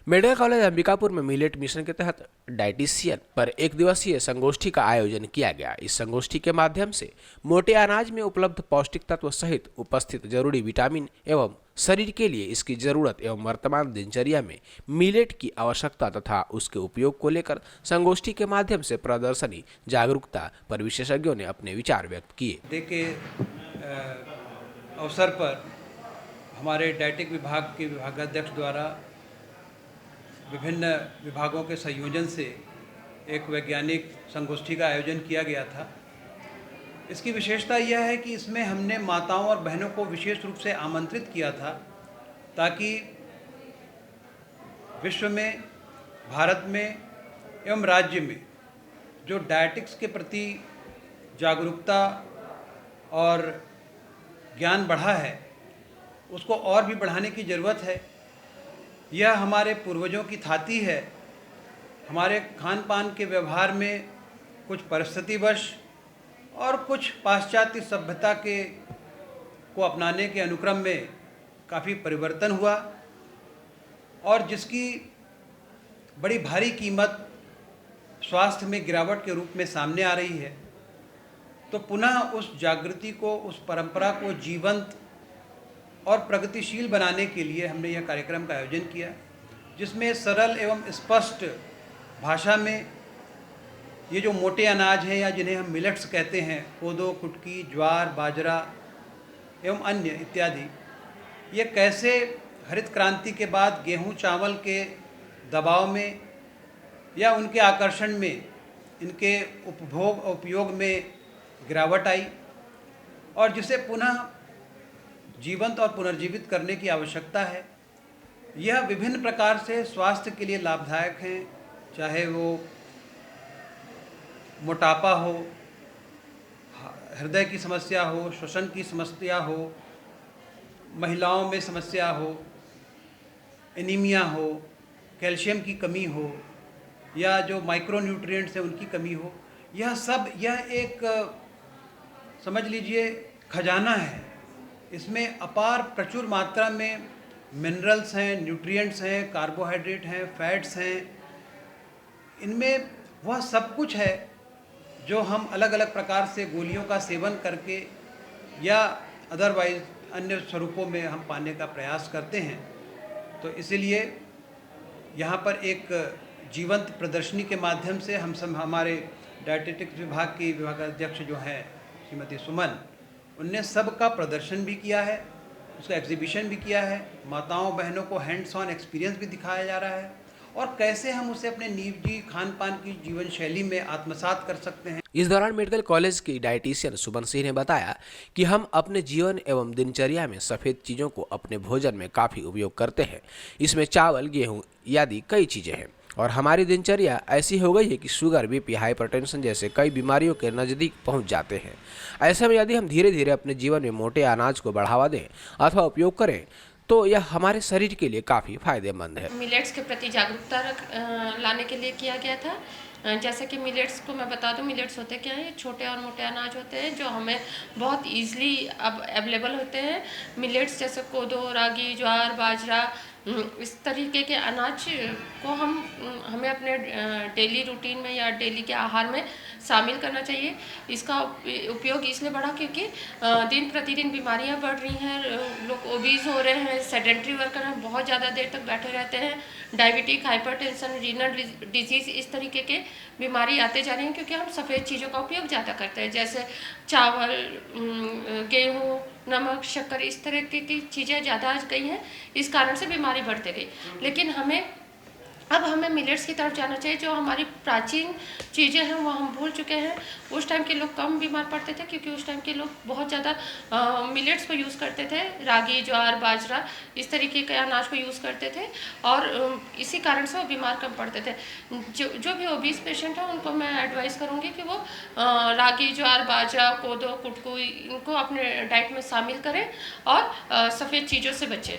Medical college Ambikapur में millet mission के तहत डाइटिशियन पर एक दिवसीय संगोष्ठी का आयोजन किया गया। इस संगोष्ठी के माध्यम से मोटे अनाज में उपलब्ध पौष्टिक तत्व सहित उपस्थित जरूरी विटामिन एवं शरीर के लिए इसकी जरूरत एवं वर्तमान दिनचर्या में मिलेट की आवश्यकता तथा उसके उपयोग को लेकर संगोष्ठी के माध्यम से प्रदर्शनी जागरूकता पर विशेषज्ञों ने अपने विचार व्यक्त किए। के अवसर पर हमारे डाइटिक विभाग के विभागाध्यक्ष द्वारा विभिन्न विभागों के संयोजन से एक वैज्ञानिक संगोष्ठी का आयोजन किया गया था। इसकी विशेषता यह है कि इसमें हमने माताओं और बहनों को विशेष रूप से आमंत्रित किया था ताकि विश्व में, भारत में एवं राज्य में जो डायटिक्स के प्रति जागरूकता और ज्ञान बढ़ा है उसको और भी बढ़ाने की ज़रूरत है। यह हमारे पूर्वजों की थाती है। हमारे खान पान के व्यवहार में कुछ परिस्थितिवश और कुछ पाश्चात्य सभ्यता को अपनाने के अनुक्रम में काफ़ी परिवर्तन हुआ और जिसकी बड़ी भारी कीमत स्वास्थ्य में गिरावट के रूप में सामने आ रही है। तो पुनः उस जागृति को, उस परंपरा को जीवंत और प्रगतिशील बनाने के लिए हमने यह कार्यक्रम का आयोजन किया, जिसमें सरल एवं स्पष्ट भाषा में ये जो मोटे अनाज हैं या जिन्हें हम मिलेट्स कहते हैं, कोदो, कुटकी, ज्वार, बाजरा एवं अन्य इत्यादि, ये कैसे हरित क्रांति के बाद गेहूं चावल के दबाव में या उनके आकर्षण में, इनके उपयोग में गिरावट आई और जिसे पुनः जीवंत और पुनर्जीवित करने की आवश्यकता है। यह विभिन्न प्रकार से स्वास्थ्य के लिए लाभदायक हैं, चाहे वो मोटापा हो, हृदय की समस्या हो, श्वसन की समस्या हो, महिलाओं में समस्या हो, एनीमिया हो, कैल्शियम की कमी हो या जो माइक्रोन्यूट्रिएंट्स हैं उनकी कमी हो। यह एक समझ लीजिए खजाना है। इसमें अपार प्रचुर मात्रा में मिनरल्स हैं, न्यूट्रिएंट्स हैं, कार्बोहाइड्रेट हैं, फैट्स हैं। इनमें वह सब कुछ है जो हम अलग अलग प्रकार से गोलियों का सेवन करके या अदरवाइज अन्य स्वरूपों में हम पाने का प्रयास करते हैं। तो इसीलिए यहाँ पर एक जीवंत प्रदर्शनी के माध्यम से हम सब, हमारे डायटेटिक्स विभाग की विभागाध्यक्ष जो हैं श्रीमती सुमन, उनने सबका प्रदर्शन भी किया है, उसका एग्जीबिशन भी किया है। माताओं बहनों को हैंड्स ऑन एक्सपीरियंस भी दिखाया जा रहा है और कैसे हम उसे अपने निजी खान पान की जीवन शैली में आत्मसात कर सकते हैं। इस दौरान मेडिकल कॉलेज की डाइटिशियन सुमन सिंह ने बताया कि हम अपने जीवन एवं दिनचर्या में सफ़ेद चीज़ों को अपने भोजन में काफ़ी उपयोग करते हैं। इसमें चावल, गेहूं आदि कई चीज़ें हैं और हमारी दिनचर्या ऐसी हो गई है कि शुगर, बीपी, हाइपरटेंशन जैसे कई बीमारियों के नज़दीक पहुंच जाते हैं। ऐसे में यदि हम धीरे धीरे अपने जीवन में मोटे अनाज को बढ़ावा दें अथवा उपयोग करें तो यह हमारे शरीर के लिए काफ़ी फायदेमंद है। मिलेट्स के प्रति जागरूकता लाने के लिए किया गया था। जैसे कि मिलेट्स को मैं बता दूं, मिलेट्स होते क्या हैं, छोटे और मोटे अनाज होते हैं जो हमें बहुत ईजिली अब अवेलेबल होते हैं। मिलेट्स जैसे कोदो, रागी, ज्वार, बाजरा, इस तरीके के अनाज को हमें अपने डेली रूटीन में या डेली के आहार में शामिल करना चाहिए। इसका उपयोग इसलिए बढ़ा क्योंकि दिन प्रतिदिन बीमारियां बढ़ रही हैं, लोग ओबीज हो रहे हैं, सेडेंट्री वर्कर हैं, बहुत ज़्यादा देर तक बैठे रहते हैं, डायबिटिक, हाइपरटेंशन, रीनल डिजीज़, इस तरीके के बीमारी आते जा रही हैं क्योंकि हम सफ़ेद चीज़ों का उपयोग ज़्यादा करते हैं, जैसे चावल, गेहूँ, नमक, शक्कर, इस तरह की चीज़ें ज़्यादा आ गई हैं। इस कारण से बीमारी बढ़ते गई। लेकिन अब हमें मिलेट्स की तरफ जाना चाहिए। जो हमारी प्राचीन चीज़ें हैं वो हम भूल चुके हैं। उस टाइम के लोग कम बीमार पड़ते थे क्योंकि उस टाइम के लोग बहुत ज़्यादा मिलेट्स को यूज़ करते थे, रागी, ज्वार, बाजरा, इस तरीके के अनाज को यूज़ करते थे और इसी कारण से वो बीमार कम पड़ते थे। जो भी ओबीस पेशेंट हैं उनको मैं एडवाइस करूँगी कि वो रागी, ज्वार, बाजरा, कोदो, कुटकू, इनको अपने डाइट में शामिल करें और सफ़ेद चीज़ों से बचें।